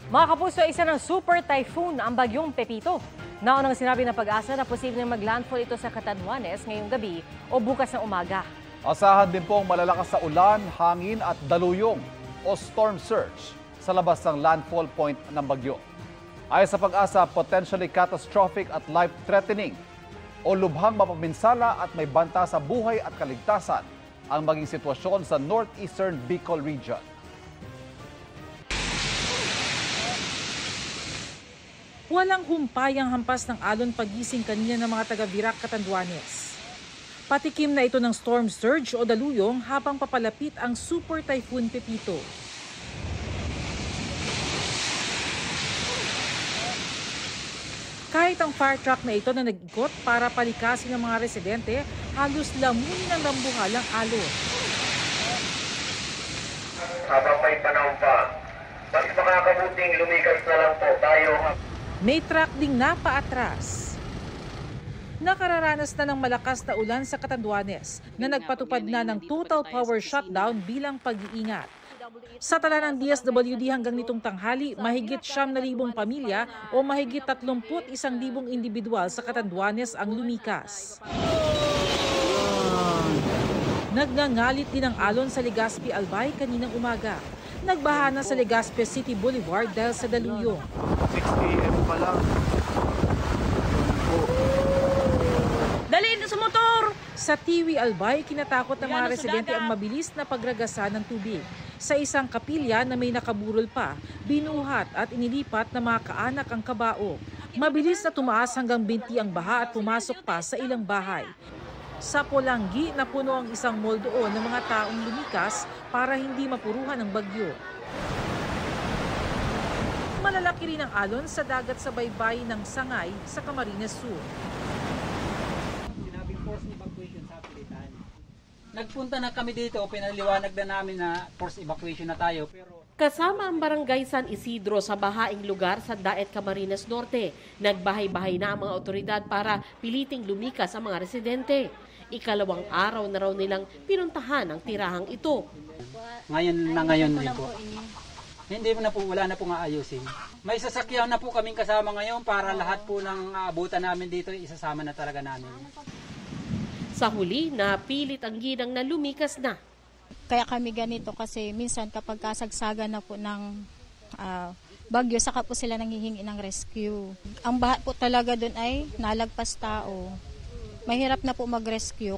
Mga kapuso, isa ng super typhoon ang bagyong Pepito. Naunang sinabi ng Pag-asa na posibleng maglandfall ito sa Catanduanes ngayong gabi o bukas ng umaga. Asahan din pong malalakas sa ulan, hangin at daluyong o storm surge sa labas ng landfall point ng bagyo. Ayon sa Pag-asa, potentially catastrophic at life-threatening o lubhang mapaminsala at may banta sa buhay at kaligtasan ang maging sitwasyon sa northeastern Bicol region. Walang humpayang hampas ng alon pagising kanina ng mga taga-Virac, Catanduanes. Patikim na ito ng storm surge o daluyong habang papalapit ang super typhoon Pepito. Kahit ang fire truck na ito na nag-ikot para palikasin ng mga residente, halos lamunin ng rambuhalang alon. Habang may panahon pa, mas makakabuting lumikas na lang po tayo. May truck ding napaatras. Nakararanas na ng malakas na ulan sa Catanduanes na nagpatupad na ng total power shutdown bilang pag-iingat. Sa tala ng DSWD hanggang nitong tanghali, mahigit 9,000 pamilya o mahigit 31,000 individual sa Catanduanes ang lumikas. Nagngangalit din ang alon sa Legazpi, Albay kaninang umaga. Nagbaha na sa Legazpi City Boulevard dahil sa daluyong. 6 AM pa lang. Dali na sa motor! Sa Tiwi, Albay, kinatakot ng mga residente ang mabilis na pagragasa ng tubig. Sa isang kapilya na may nakaburol pa, binuhat at inilipat ng mga kaanak ang kabao. Mabilis na tumaas hanggang binti ang baha at pumasok pa sa ilang bahay. Sa Polanggi, napuno ang isang mall doon ng mga taong lumikas para hindi mapuruhan ng bagyo. Malalaki rin ang alon sa dagat sa baybay ng Sangay sa Camarines Sur. Sinabing force evacuation sa pilitan. Nagpunta na kami dito, pinaliwanag na namin na force evacuation na tayo. Kasama ang barangay San Isidro sa bahaing lugar sa Daet, Camarines Norte. Nagbahay-bahay na ang mga otoridad para piliting lumikas ang mga residente. Ikalawang araw na raw nilang pinuntahan ang tirahang ito. Ngayon din po. Hindi mo na po, wala na po nga ayusin. May sasakyan na po kaming kasama ngayon para lahat po ng abutan namin dito, isasama na talaga namin. Sa huli, napilit ang ginang na lumikas na. Kaya kami ganito kasi minsan kapag kasagsagan na po ng bagyo, saka po sila nanghihingi ng rescue. Ang baha po talaga doon ay nalagpas tao. Mahirap na po mag-rescue.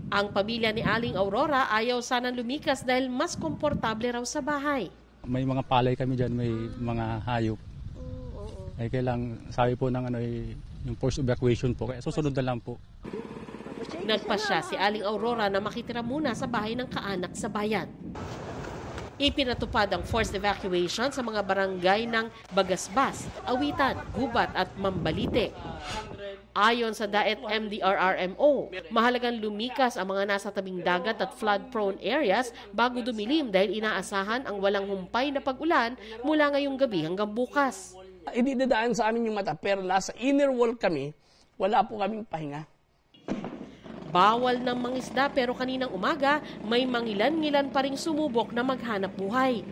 Ang pamilya ni Aling Aurora ayaw sanang lumikas dahil mas komportable raw sa bahay. May mga palay kami dyan, may mga hayop. Ay kailang sabi po ng yung forced evacuation po, kaya susunod na lang po. Nagpasya si Aling Aurora na makitira muna sa bahay ng kaanak sa bayan. Ipinatupad ang forced evacuation sa mga barangay ng Bagasbas, Awitan, Gubat at Mambalite. Ayon sa Daet MDRRMO, mahalagang lumikas ang mga nasa tabing dagat at flood-prone areas bago dumilim dahil inaasahan ang walang humpay na pag-ulan mula ngayong gabi hanggang bukas. Hindi dadaan sa amin yung mata, pero nasa inner wall kami, wala po kaming pahinga. Bawal ng mangisda pero kaninang umaga may mangilan-ngilan pa ring sumubok na maghanap buhay.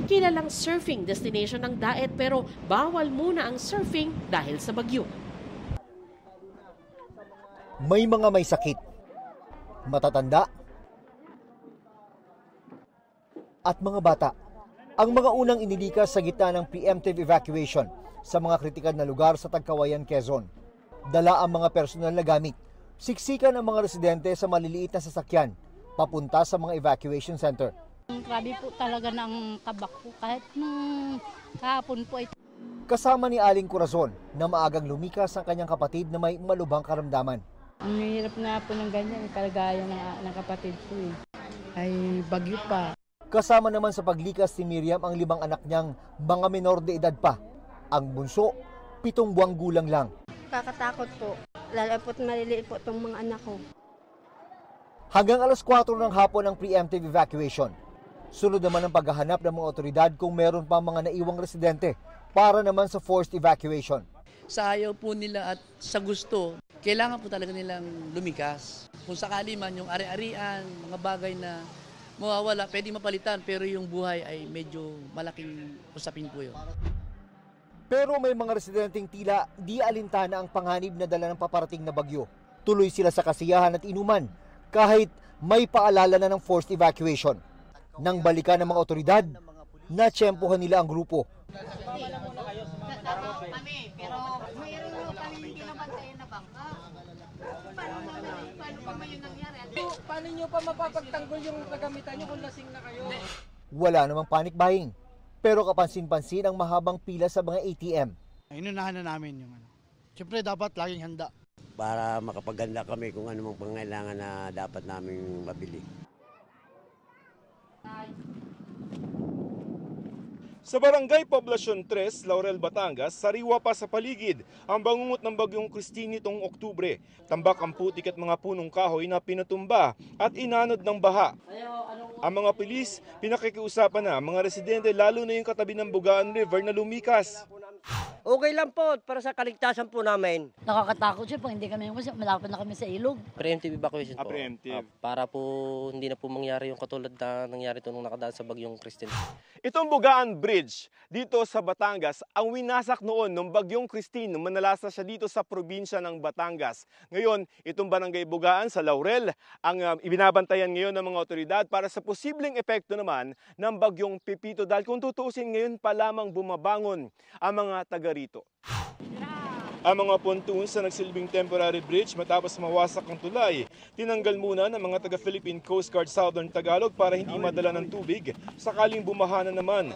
Kilalang surfing destination ng Daet pero bawal muna ang surfing dahil sa bagyo. May mga may sakit, matatanda, at mga bata. Ang mga unang inilikas sa gitna ng preemptive evacuation sa mga kritikal na lugar sa Tagkawayan, Quezon. Dala ang mga personal na gamit. Siksikan ang mga residente sa maliliit na sasakyan papunta sa mga evacuation center. Grabe po talaga ng kabak po kahit nung kahapon po ito. Kasama ni Aling Corazon na maagang lumikas ang kanyang kapatid na may malubhang karamdaman. Ang hirap na po ng ganyan, kalagayan ng kapatid ko eh. Ay bagyo pa. Kasama naman sa paglikas ni Miriam ang 5 anak niyang mga menor de edad pa. Ang bunso, 7 buwang gulang lang. Kakatakot po. Lalo po't maliliit po itong mga anak ko. Hanggang alas 4 ng hapon ang preemptive evacuation. Sunod naman ang paghahanap ng mga otoridad kung meron pa mga naiwang residente para naman sa forced evacuation. Sa ayaw po nila at sa gusto, kailangan po talaga nilang lumikas. Kung sakali man yung ari-arian, mga bagay na mawawala, pwede mapalitan, pero yung buhay ay medyo malaking usapin po yun. Pero may mga residenteng tila di alintana ang panganib na dala ng paparating na bagyo. Tuloy sila sa kasiyahan at inuman kahit may paalala na ng forced evacuation. Nang balikan ng mga otoridad, natsyempohan nila ang grupo. Paano nyo pa mapapagtanggol yung kagamitan nyo kung lasing na kayo? Wala namang panic buying, pero kapansin-pansin ang mahabang pila sa mga ATM. Inunahan na namin yung ano. Siyempre dapat laging handa. Para makapaganda kami kung ano mang pangailangan na dapat namin mabili. Sa Barangay Poblacion 3, Laurel, Batangas, sariwa pa sa paligid ang bangungot ng bagyong Christine nitong Oktubre. Tambak ang putik at mga punong kahoy na pinutumba at inanod ng baha. Ang mga pulis, pinakikiusapan na ang mga residente lalo na yung katabi ng Bugaan River na lumikas. Okay lang po para sa kaligtasan po namin. Nakakatakot siya pag hindi kami kasi malapit na kami sa ilog. Preemptive evacuation po. Preemptive. Para po hindi na po mangyari yung katulad na nangyari ito nung nakadaan sa bagyong Christine. Itong Bugaan Bridge dito sa Batangas ang winasak noon ng bagyong Christine nung manalasa siya dito sa probinsya ng Batangas. Ngayon, itong Barangay Bugaan sa Laurel ang ibinabantayan ngayon ng mga otoridad para sa posibleng epekto naman ng bagyong Pepito dahil kung tutuusin ngayon pa lamang bumabangon ang mga taga rito. Ang mga pontoons na nagsilbing temporary bridge matapos mawasak ang tulay, tinanggal muna ng mga taga-Philippine Coast Guard Southern Tagalog para hindi madala ng tubig sakaling bumaha na naman.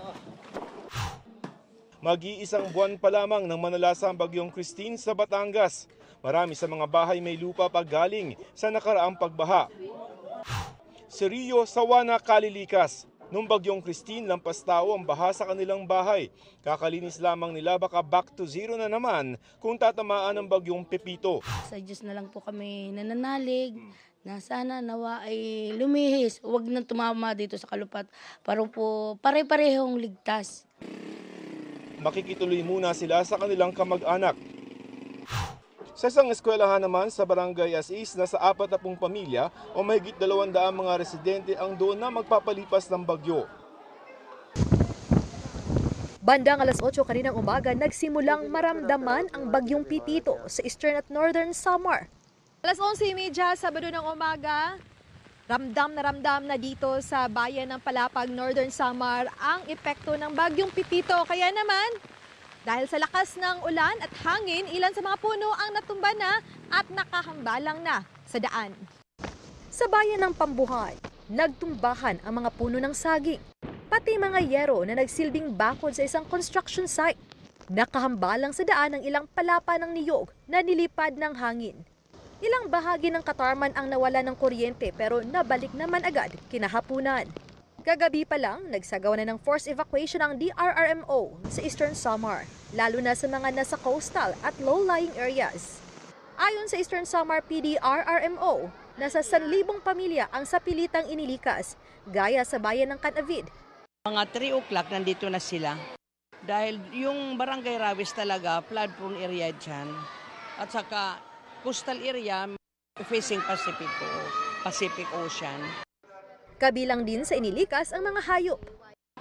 Mag-iisang buwan pa lamang nang manalasa ang bagyong Christine sa Batangas. Marami sa mga bahay may lupa pa galing sa nakaraang pagbaha. Si Rio Sawana Kalilikas. Nung bagyong Christine, lampas tao ang baha sa kanilang bahay. Kakalinis lamang nila baka back to zero na naman kung tatamaan ng bagyong Pepito. Sa Diyos na lang po kami nananalig na sana nawa ay lumihis. Huwag nang tumama dito sa Kalupat para po pare-parehong ligtas. Makikituloy muna sila sa kanilang kamag-anak. Sa isang eskwelahan naman sa Barangay Asis, nasa 40 pamilya o mahigit 200 mga residente ang doon na magpapalipas ng bagyo. Bandang alas 8 kaninang umaga, nagsimulang maramdaman ang bagyong Pepito sa Eastern at Northern Samar. Alas 11:30 Sabado ng umaga, ramdam na dito sa bayan ng Palapag, Northern Samar ang epekto ng bagyong Pepito. Kaya naman, dahil sa lakas ng ulan at hangin, ilan sa mga puno ang natumba na at nakahambalang na sa daan. Sa bayan ng Pambuhay, nagtumbahan ang mga puno ng saging, pati mga yero na nagsilbing bakod sa isang construction site. Nakahambalang sa daan ang ilang palapa ng niyog na nilipad ng hangin. Ilang bahagi ng Katarman ang nawala ng kuryente pero nabalik naman agad kinahapunan. Kagabi pa lang, nagsagawa na ng forced evacuation ang DRRMO sa Eastern Samar, lalo na sa mga nasa coastal at low-lying areas. Ayon sa Eastern Samar PDRRMO, nasa 1,000 pamilya ang sapilitang inilikas, gaya sa bayan ng Canavid. Mga 3 o'clock nandito na sila. Dahil yung Barangay Rawis talaga, flood-prone area dyan. At saka coastal area facing Pacific Ocean. Kabilang din sa inilikas ang mga hayop.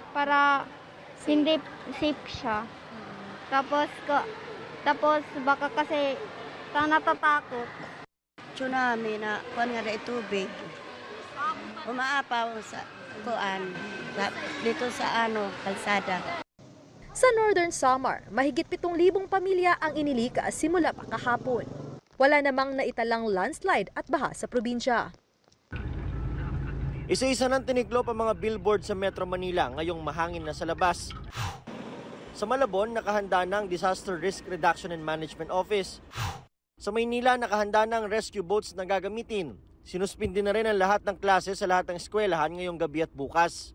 Para hindi safe siya. Tapos baka kasi natatakot. Tsunami na kuan nga na tubig. Umaapaw sa kuan dito sa kalsada. Sa Northern Samar, mahigit 7,000 pamilya ang inilikas simula pa kahapon. Wala namang naitalang landslide at baha sa probinsya. Isa-isa nang tiniklop ang mga billboard sa Metro Manila ngayong mahangin na sa labas. Sa Malabon, nakahanda na ang Disaster Risk Reduction and Management Office. Sa Maynila, nakahanda na ang rescue boats na gagamitin. Sinuspindi na rin ang lahat ng klase sa lahat ng eskwelahan ngayong gabi at bukas.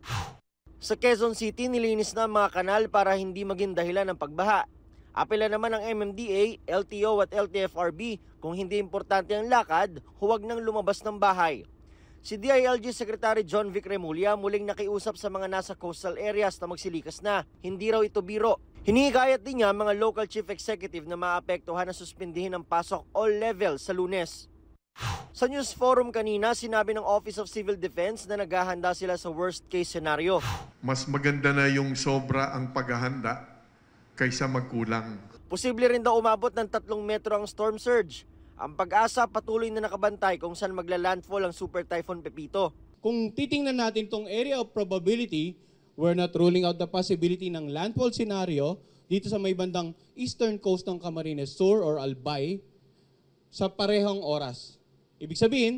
Sa Quezon City, nilinis na ang mga kanal para hindi maging dahilan ng pagbaha. Apela naman ng MMDA, LTO at LTFRB kung hindi importante ang lakad, huwag nang lumabas ng bahay. Si DILG Secretary John Vic Remulla muling nakiusap sa mga nasa coastal areas na magsilikas na. Hindi raw ito biro. Hinihikayat din niya mga local chief executive na maapektuhan na suspindihin ang pasok all levels sa Lunes. Sa news forum kanina, sinabi ng Office of Civil Defense na naghahanda sila sa worst case scenario. Mas maganda na yung sobra ang paghahanda kaysa magkulang. Posible rin daw umabot ng 3 metro ang storm surge. Ang Pag-asa patuloy na nakabantay kung saan magla-landfall ang Super Typhoon Pepito. Kung titingnan natin tong area of probability, we're not ruling out the possibility ng landfall scenario dito sa may bandang eastern coast ng Camarines Sur or Albay sa parehong oras. Ibig sabihin,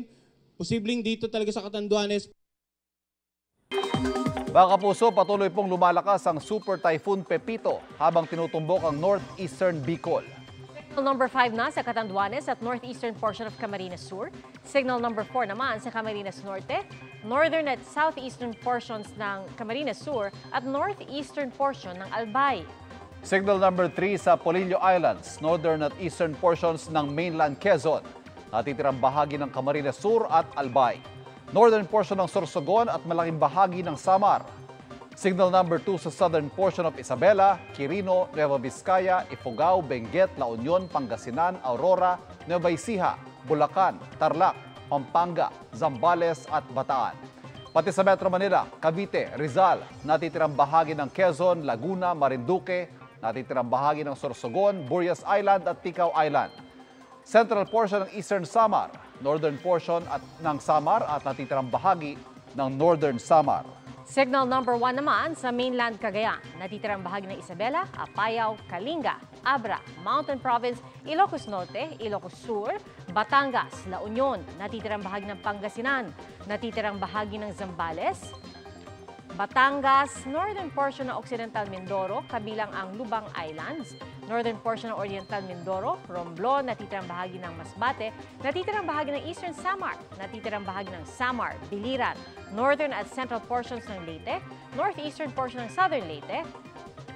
posibleng dito talaga sa Catanduanes. Mga kapuso, patuloy pong lumalakas ang Super Typhoon Pepito habang tinutumbok ang northeastern Bicol. Signal number 5 na sa Catanduanes at northeastern portion of Camarines Sur. Signal number 4 naman sa Camarines Norte, northern at southeastern portions ng Camarines Sur at northeastern portion ng Albay. Signal number 3 sa Polillo Islands, northern at eastern portions ng mainland Quezon. Natitirang bahagi ng Camarines Sur at Albay. Northern portion ng Sorsogon at malaking bahagi ng Samar. Signal number 2 sa southern portion of Isabela, Quirino, Nueva Vizcaya, Ifugao, Benguet, La Union, Pangasinan, Aurora, Nueva Ecija, Bulacan, Tarlac, Pampanga, Zambales at Bataan. Pati sa Metro Manila, Cavite, Rizal, natitirang bahagi ng Quezon, Laguna, Marinduque, natitirang bahagi ng Sorsogon, Burias Island at Ticao Island. Central portion ng Eastern Samar, northern portion ng Samar at natitirang bahagi ng Northern Samar. Signal number 1 naman sa mainland Cagayan, natitirang bahagi ng Isabela, Apayao, Kalinga, Abra, Mountain Province, Ilocos Norte, Ilocos Sur, Batangas, La Union, natitirang bahagi ng Pangasinan, natitirang bahagi ng Zambales, Batangas, northern portion ng Occidental Mindoro, kabilang ang Lubang Islands, northern portion ng Oriental Mindoro, Romblon, natitirang bahagi ng Masbate, natitirang bahagi ng Eastern Samar, natitirang bahagi ng Samar, Biliran, northern at central portions ng Leyte, northeastern portion ng Southern Leyte,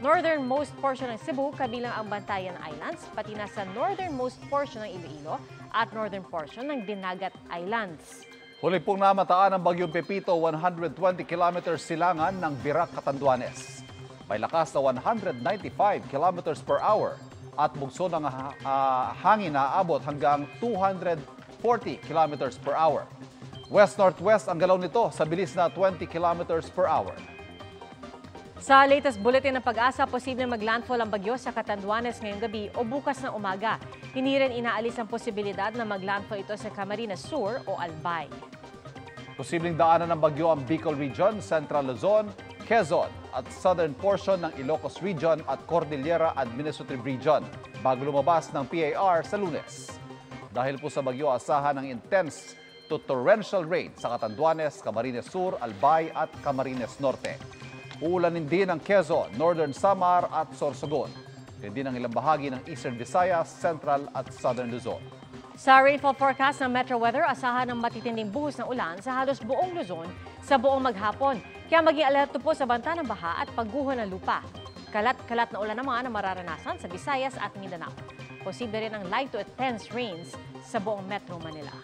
northernmost portion ng Cebu, kabilang ang Bantayan Islands, pati na sa northernmost portion ng Iloilo at northern portion ng Dinagat Islands. Huli pong namataan ng Bagyong Pepito 120 kilometers silangan ng Virac, Catanduanes. May lakas na 195 kilometers per hour at bugso ng hangin na aabot hanggang 240 kilometers per hour. West-northwest ang galaw nito sa bilis na 20 kilometers per hour. Sa latest bulletin ng Pag-asa, posibleng maglandfall ang bagyo sa Catanduanes ngayong gabi o bukas na umaga. Hindi rin inaalis ang posibilidad na maglandfall ito sa Camarines Sur o Albay. Posibleng daanan ng bagyo ang Bicol Region, Central Luzon, Quezon at southern portion ng Ilocos Region at Cordillera Administrative Region bago lumabas ng PAR sa Lunes. Dahil po sa bagyo, asahan ng intense to torrential rain sa Catanduanes, Camarines Sur, Albay at Camarines Norte. Uulanin din ang Quezon, Northern Samar at Sorsogon. Din ang ilang bahagi ng Eastern Visayas, Central at Southern Luzon. Sa rainfall forecast ng Metro Weather, asahan ng matitinding buhos ng ulan sa halos buong Luzon sa buong maghapon. Kaya maging alerto po sa banta ng baha at pagguho ng lupa. Kalat-kalat na ulan naman ang mararanasan sa Visayas at Mindanao. Posible rin ang light to intense rains sa buong Metro Manila.